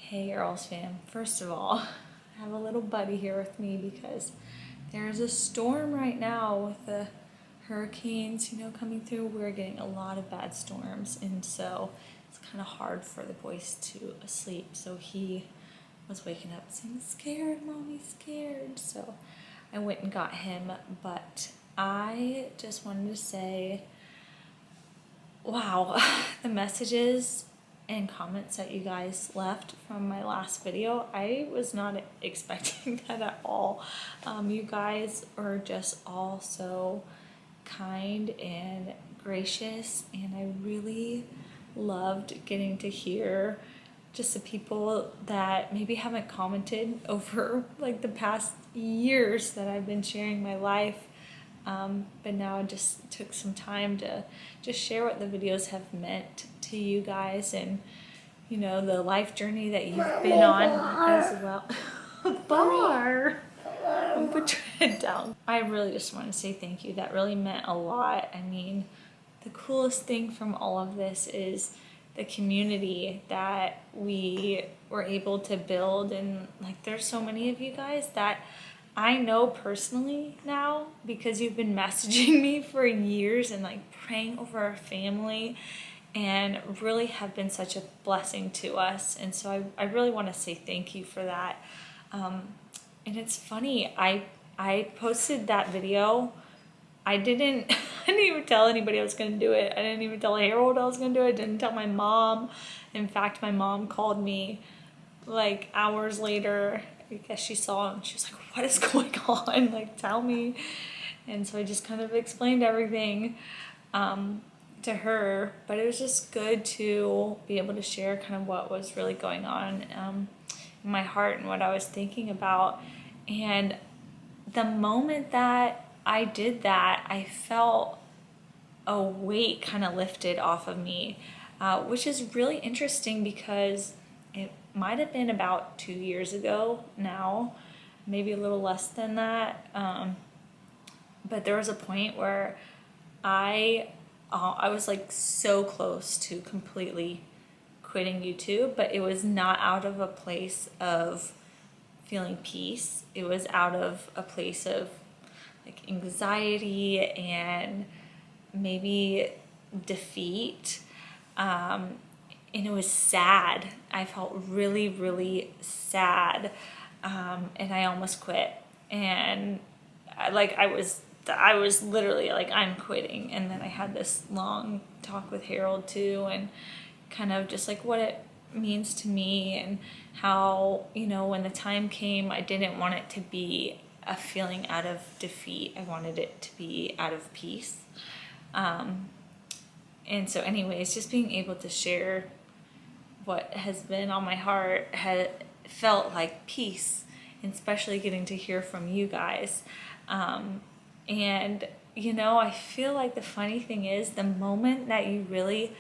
Hey Earls fam, first of all, I have a little buddy here with me because there's a storm right now with the hurricanes, coming through. We're getting a lot of bad storms, and so it's kind of hard for the boys to sleep. So he was waking up saying, "Scared, mommy, scared." So I went and got him, but I just wanted to say, wow, the messages and comments that you guys left from my last video, I was not expecting that at all. You guys are just all so kind and gracious, and I really loved getting to hear just the people that maybe haven't commented over like the past years that I've been sharing my life. But now I just took some time to just share what the videos have meant to you guys, and the life journey that you've been on as well. Bar, put your head down. I really just want to say thank you. That really meant a lot. I mean, the coolest thing from all of this is the community that we were able to build, and like there's so many of you guys that I know personally now because you've been messaging me for years and like praying over our family, and really have been such a blessing to us. And so I really want to say thank you for that. And it's funny, I posted that video. I didn't even tell anybody I was going to do it. I didn't even tell Harold I was going to do it. I didn't tell my mom. In fact, my mom called me like hours later. I guess she saw it and she was like, "What is going on? Like, tell me." And so I just kind of explained everything to her. But it was just good to be able to share kind of what was really going on in my heart and what I was thinking about. And the moment that I did that, I felt a weight kind of lifted off of me, which is really interesting because it might have been about 2 years ago now, maybe a little less than that. But there was a point where I was like so close to completely quitting YouTube, but it was not out of a place of feeling peace. It was out of a place of like anxiety and maybe defeat. And it was sad. I felt really, really sad. And I almost quit. And I was literally like, I'm quitting. And then I had this long talk with Harold too, and kind of just like what it means to me, and how, when the time came, I didn't want it to be a feeling out of defeat. I wanted it to be out of peace. And so anyways, just being able to share what has been on my heart had felt like peace, and especially getting to hear from you guys. And I feel like the funny thing is, the moment that you really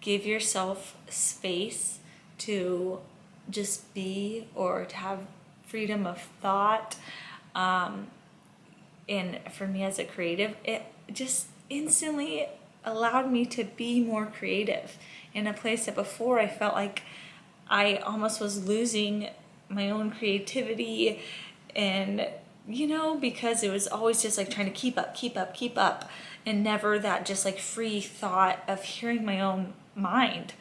give yourself space to just be, or to have freedom of thought, and for me as a creative, it just instantly allowed me to be more creative in a place that before I felt like I almost was losing my own creativity. And because it was always just like trying to keep up, and never that just like free thought of hearing my own mind,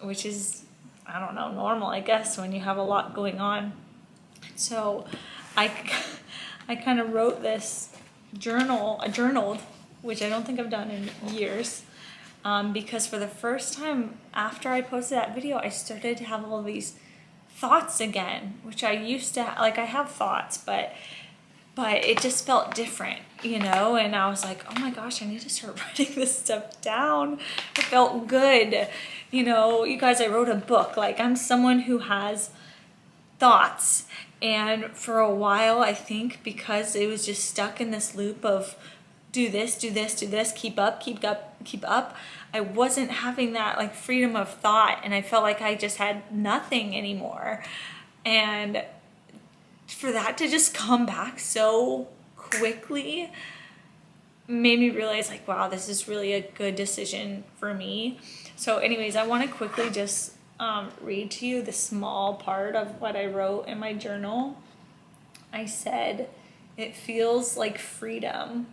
which is, I don't know, normal, I guess, when you have a lot going on. So I kind of wrote this journaled, which I don't think I've done in years, because for the first time after I posted that video, I started to have all these thoughts again, which I used to like. I have thoughts, but it just felt different, and I was like, oh my gosh, I need to start writing this stuff down. It felt good. You guys, I wrote a book. Like, I'm someone who has thoughts, and for a while, I think because it was just stuck in this loop of do this, keep up, I wasn't having that like freedom of thought, and I felt like I just had nothing anymore. And for that to just come back so quickly made me realize, like, wow, this is really a good decision for me. So anyways, I want to quickly just read to you the small part of what I wrote in my journal. I said, it feels like freedom.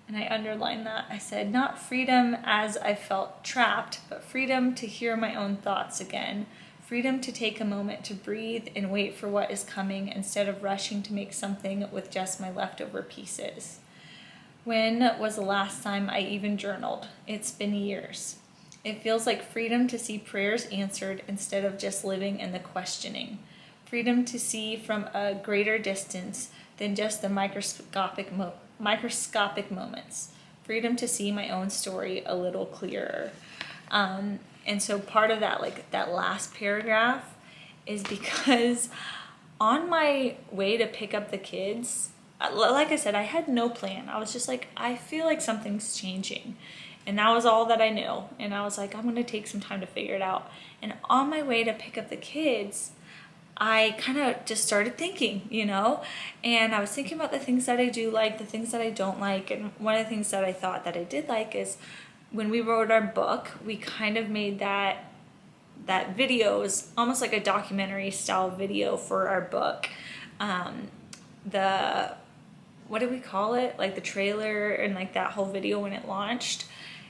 And I underlined that. I said, not freedom as I felt trapped, but freedom to hear my own thoughts again. Freedom to take a moment to breathe and wait for what is coming instead of rushing to make something with just my leftover pieces. When was the last time I even journaled? It's been years. It feels like freedom to see prayers answered instead of just living in the questioning. Freedom to see from a greater distance than just the microscopic moments. Freedom to see my own story a little clearer. And so part of that, like that last paragraph, is because on my way to pick up the kids, like I said, I had no plan. I was just like, I feel like something's changing. And that was all that I knew. And I was like, I'm going to take some time to figure it out. And on my way to pick up the kids, I kind of just started thinking, and I was thinking about the things that I do like, the things that I don't like. And one of the things that I thought that I did like is when we wrote our book, we kind of made that video is almost like a documentary style video for our book. What did we call it? Like the trailer and like that whole video when it launched.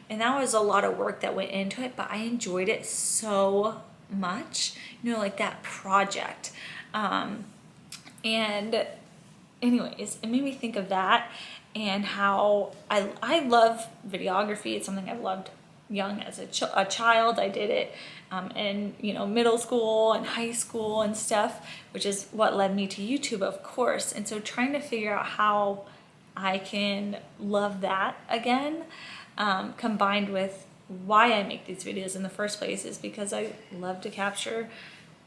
And that was a lot of work that went into it, but I enjoyed it so much, like that project. And anyways, it made me think of that and how I love videography. It's something I've loved young as a child. I did it in middle school and high school and stuff, which is what led me to YouTube, of course. And so trying to figure out how I can love that again, combined with why I make these videos in the first place, is because I love to capture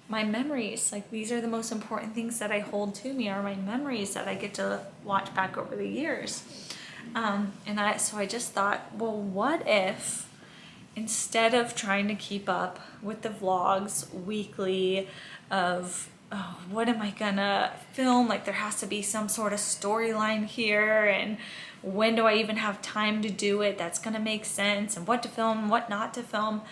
my memories. Like, these are the most important things that I hold to me, are my memories that I get to watch back over the years. So I just thought, well, what if instead of trying to keep up with the vlogs weekly of, oh, what am I gonna film? Like, there has to be some sort of storyline here, and when do I even have time to do it that's gonna make sense, and what to film, what not to film.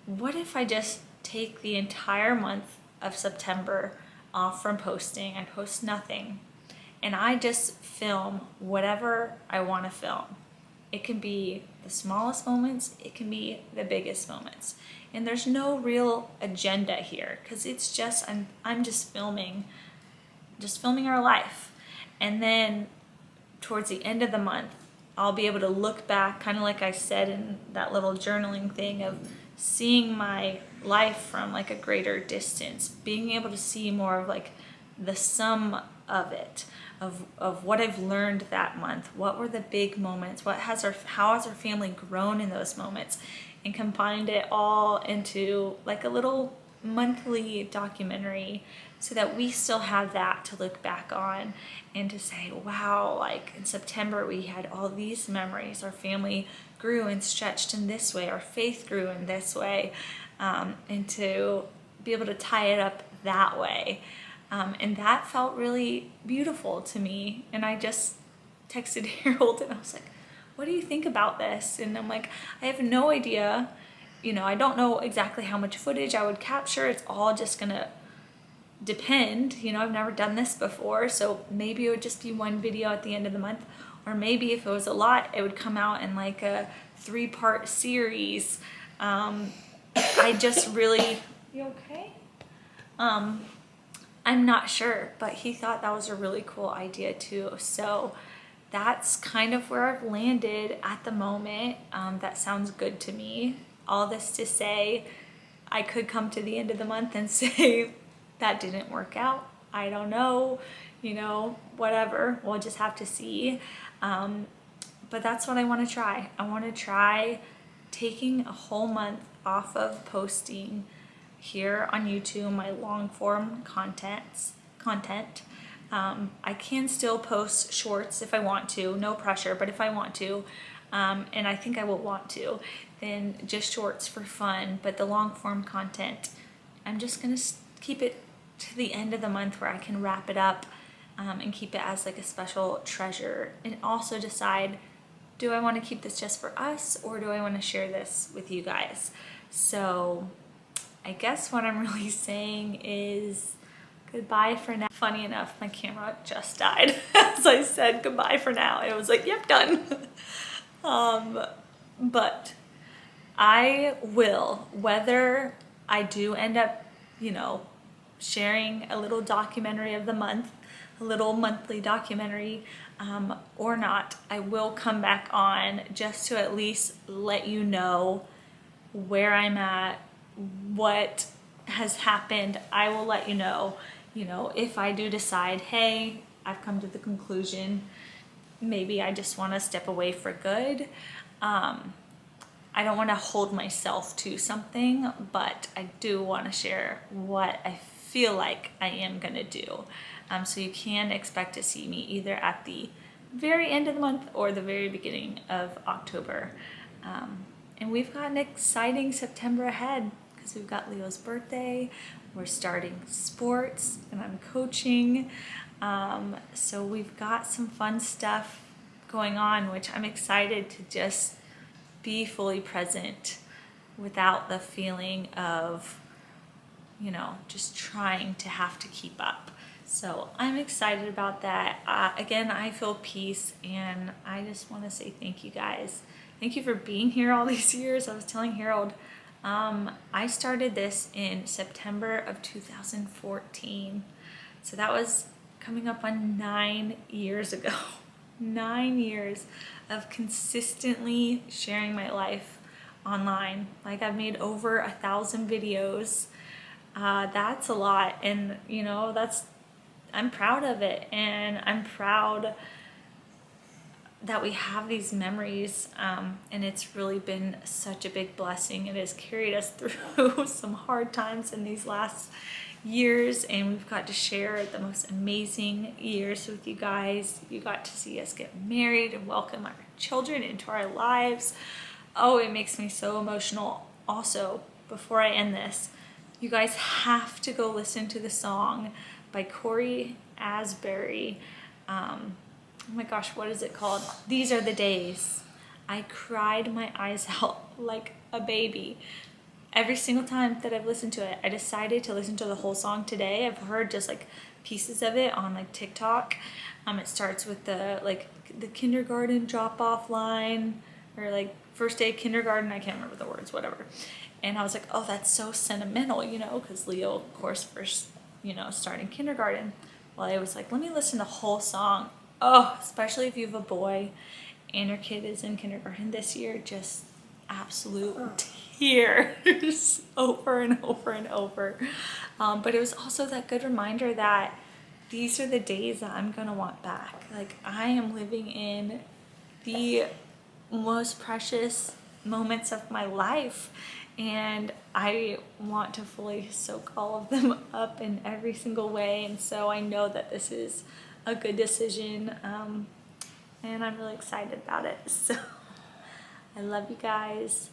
What if I just take the entire month of September off from posting? I post nothing, and I just film whatever I want to film. It can be the smallest moments, it can be the biggest moments, and there's no real agenda here, because it's just I'm just filming our life. And then towards the end of the month, I'll be able to look back, kind of like I said in that little journaling thing, of seeing my life from like a greater distance, being able to see more of like the sum of it, of what I've learned that month, what were the big moments, how has our family grown in those moments, and combined it all into like a little monthly documentary, so that we still have that to look back on and to say, wow, like in September we had all these memories, our family grew and stretched in this way, our faith grew in this way, and to be able to tie it up that way. And that felt really beautiful to me. And I just texted Harold and I was like, what do you think about this? And I'm like, I have no idea. I don't know exactly how much footage I would capture. It's all just gonna depend. I've never done this before, so maybe it would just be one video at the end of the month, or maybe if it was a lot, it would come out in like a 3-part series. I just really, you okay? I'm not sure, but he thought that was a really cool idea too. So that's kind of where I've landed at the moment. That sounds good to me. All this to say, I could come to the end of the month and say that didn't work out. I don't know, whatever. We'll just have to see. But that's what I want to try. I want to try taking a whole month off of posting here on YouTube, my long form content. I can still post shorts if I want to, no pressure, but if I want to, and I think I will want to, then just shorts for fun. But the long form content, I'm just gonna keep it to the end of the month where I can wrap it up, and keep it as like a special treasure, and also decide, do I want to keep this just for us, or do I want to share this with you guys? So I guess what I'm really saying is goodbye for now. Funny enough, my camera just died as I said goodbye for now. It was like, yep, done. But I will, whether I do end up, you know, sharing a little documentary of the month, a little monthly documentary, or not, I will come back on just to at least let you know where I'm at, what has happened. I will let you know, if I do decide, hey, I've come to the conclusion, maybe I just want to step away for good. I don't want to hold myself to something, but I do want to share what I feel like I am going to do. So you can expect to see me either at the very end of the month or the very beginning of October. And we've got an exciting September ahead because we've got Leo's birthday, we're starting sports, and I'm coaching. So we've got some fun stuff going on, which I'm excited to just be fully present without the feeling of, just trying to have to keep up. So I'm excited about that. Again, I feel peace, and I just want to say thank you guys. Thank you for being here all these years. I was telling Harold, I started this in September of 2014. So that was coming up on 9 years ago. 9 years of consistently sharing my life online. Like, I've made over 1,000 videos. That's a lot, and I'm proud of it, and I'm proud that we have these memories, and it's really been such a big blessing. It has carried us through some hard times in these last years, and we've got to share the most amazing years with you guys. You got to see us get married and welcome our children into our lives. Oh, it makes me so emotional. Also, before I end this, you guys have to go listen to the song by Cory Asbury. Oh my gosh, what is it called? These Are the Days. I cried my eyes out like a baby. Every single time that I've listened to it, I decided to listen to the whole song today. I've heard just like pieces of it on like TikTok. It starts with the kindergarten drop-off line, or like first day of kindergarten. I can't remember the words, whatever. And I was like, oh, that's so sentimental, because Leo, of course, first, starting kindergarten. Well, I was like, let me listen to the whole song. Oh, especially if you have a boy and your kid is in kindergarten this year, just absolute tears over and over and over. But it was also that good reminder that these are the days that I'm gonna want back. Like, I am living in the most precious moments of my life, and I want to fully soak all of them up in every single way. And so I know that this is a good decision, and I'm really excited about it. So I love you guys,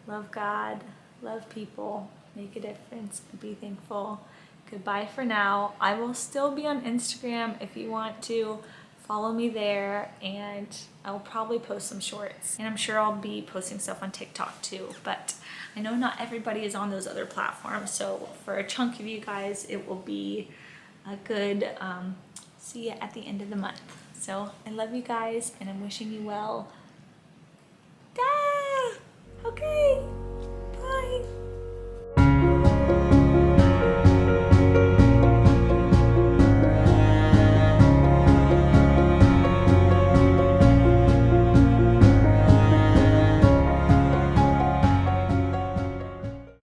love God, love people, make a difference, and be thankful. Goodbye for now. I will still be on Instagram if you want to follow me there, and I'll probably post some shorts, and I'm sure I'll be posting stuff on TikTok too, but I know not everybody is on those other platforms. So for a chunk of you guys, it will be a good see you at the end of the month. So I love you guys, and I'm wishing you well. Ah, okay.